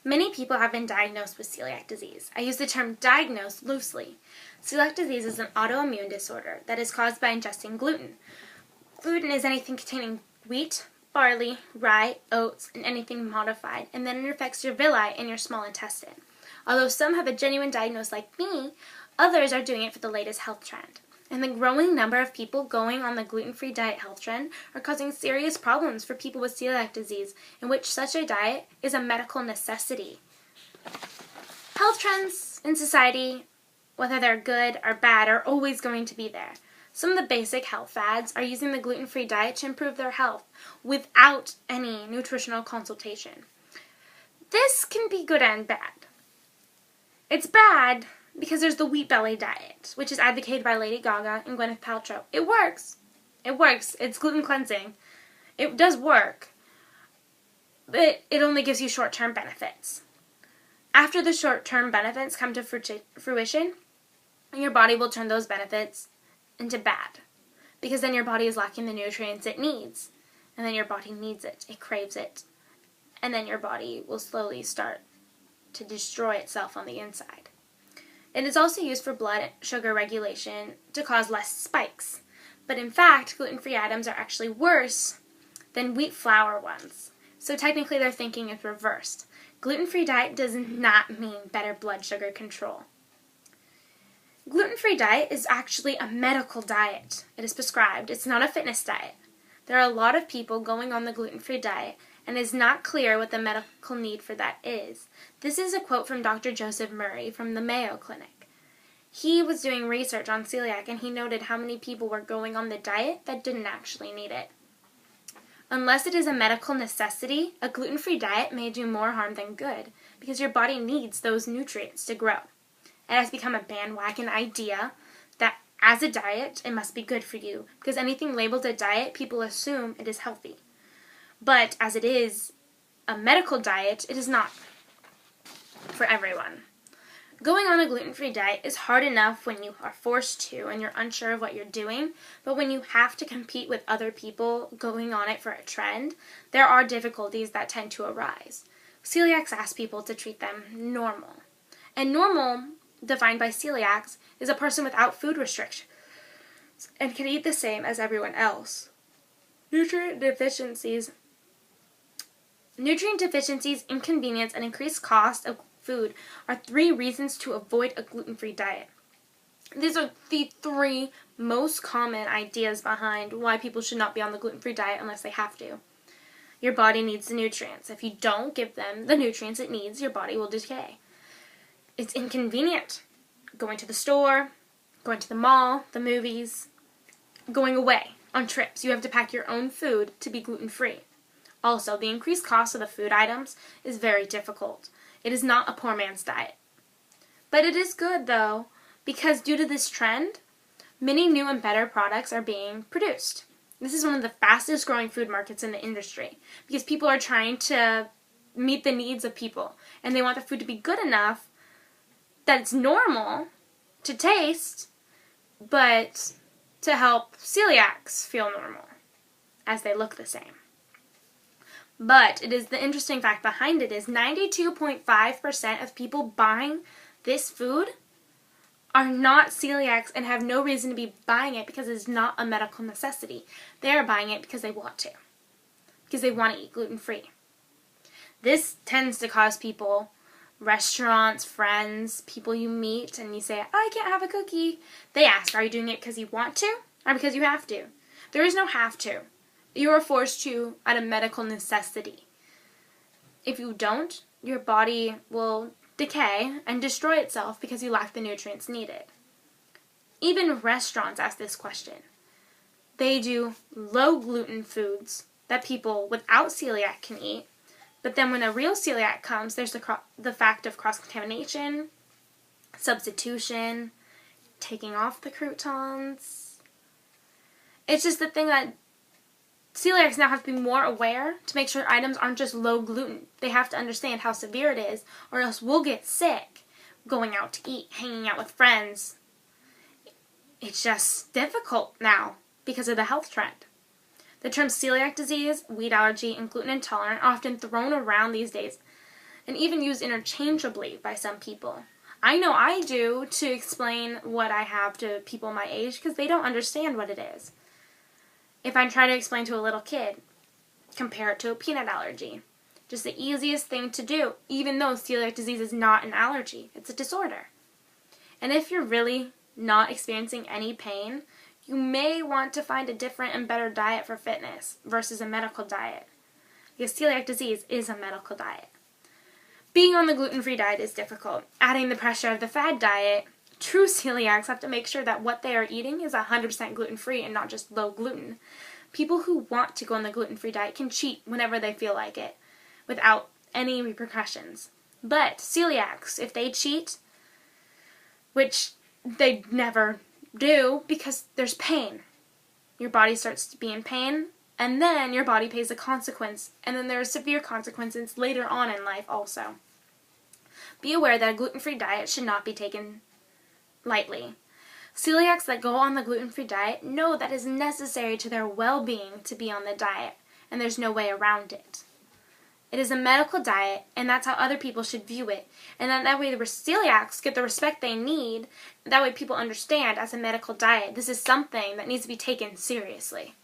Many people have been diagnosed with celiac disease. I use the term diagnosed loosely. Celiac disease is an autoimmune disorder that is caused by ingesting gluten. Gluten is anything containing wheat, barley, rye, oats, and anything modified, and then it affects your villi and your small intestine. Although some have a genuine diagnosis like me, others are doing it for the latest health trend. And the growing number of people going on the gluten-free diet health trend are causing serious problems for people with celiac disease, in which such a diet is a medical necessity. Health trends in society, whether they're good or bad, are always going to be there. Some of the basic health fads are using the gluten-free diet to improve their health without any nutritional consultation. This can be good and bad. It's bad because there's the wheat belly diet, which is advocated by Lady Gaga and Gwyneth Paltrow. It works. It works. It's gluten cleansing. It does work. But it only gives you short-term benefits. After the short-term benefits come to fruition, your body will turn those benefits into bad. Because then your body is lacking the nutrients it needs. And then your body needs it. It craves it. And then your body will slowly start to destroy itself on the inside. It is also used for blood sugar regulation to cause less spikes. But in fact, gluten-free items are actually worse than wheat flour ones. So technically their thinking is reversed. Gluten-free diet does not mean better blood sugar control. Gluten-free diet is actually a medical diet. It is prescribed. It's not a fitness diet. There are a lot of people going on the gluten-free diet, and it is not clear what the medical need for that is. This is a quote from Dr. Joseph Murray from the Mayo Clinic. He was doing research on celiac, and he noted how many people were going on the diet that didn't actually need it. Unless it is a medical necessity, a gluten-free diet may do more harm than good, because your body needs those nutrients to grow. It has become a bandwagon idea that as a diet, it must be good for you, because anything labeled a diet, people assume it is healthy. But as it is a medical diet, it is not for everyone. Going on a gluten-free diet is hard enough when you are forced to and you're unsure of what you're doing, but when you have to compete with other people going on it for a trend, there are difficulties that tend to arise. Celiacs ask people to treat them normal. And normal, defined by celiacs, is a person without food restrictions and can eat the same as everyone else. Nutrient deficiencies, inconvenience, and increased cost of food are 3 reasons to avoid a gluten-free diet. These are the 3 most common ideas behind why people should not be on the gluten-free diet unless they have to. Your body needs the nutrients. If you don't give them the nutrients it needs, your body will decay. It's inconvenient. Going to the store, going to the mall, the movies, going away on trips. You have to pack your own food to be gluten-free. Also, the increased cost of the food items is very difficult. It is not a poor man's diet. But it is good, though, because due to this trend, many new and better products are being produced. This is one of the fastest growing food markets in the industry because people are trying to meet the needs of people, and they want the food to be good enough that it's normal to taste, but to help celiacs feel normal as they look the same. But it is the interesting fact behind it is 92.5% of people buying this food are not celiacs and have no reason to be buying it because it's not a medical necessity. They are buying it because they want to. Because they want to eat gluten-free. This tends to cause people, restaurants, friends, people you meet, and you say, oh, I can't have a cookie. They ask, are you doing it because you want to or because you have to? There is no have to. You are forced to out of medical necessity. If you don't, your body will decay and destroy itself because you lack the nutrients needed. Even restaurants ask this question. They do low gluten foods that people without celiac can eat, but then when a real celiac comes, there's the fact of cross-contamination, substitution, taking off the croutons. It's just the thing that celiacs now have to be more aware to make sure items aren't just low gluten. They have to understand how severe it is, or else we'll get sick going out to eat, hanging out with friends. It's just difficult now because of the health trend. The terms celiac disease, wheat allergy, and gluten intolerant are often thrown around these days. and even used interchangeably by some people. I know I do to explain what I have to people my age because they don't understand what it is. If I try to explain to a little kid, compare it to a peanut allergy. Just the easiest thing to do, even though celiac disease is not an allergy. It's a disorder. And if you're really not experiencing any pain, you may want to find a different and better diet for fitness versus a medical diet. Because celiac disease is a medical diet. Being on the gluten-free diet is difficult. Adding the pressure of the fad diet, true celiacs have to make sure that what they are eating is 100% gluten-free and not just low gluten. People who want to go on the gluten-free diet can cheat whenever they feel like it, without any repercussions. But celiacs, if they cheat, which they never do because there's pain. Your body starts to be in pain, and then your body pays a consequence, and then there are severe consequences later on in life also. Be aware that a gluten-free diet should not be taken lightly. Celiacs that go on the gluten-free diet know that it is necessary to their well-being to be on the diet, and there's no way around it. It is a medical diet, and that's how other people should view it. And then that way the celiacs get the respect they need. That way people understand as a medical diet, this is something that needs to be taken seriously.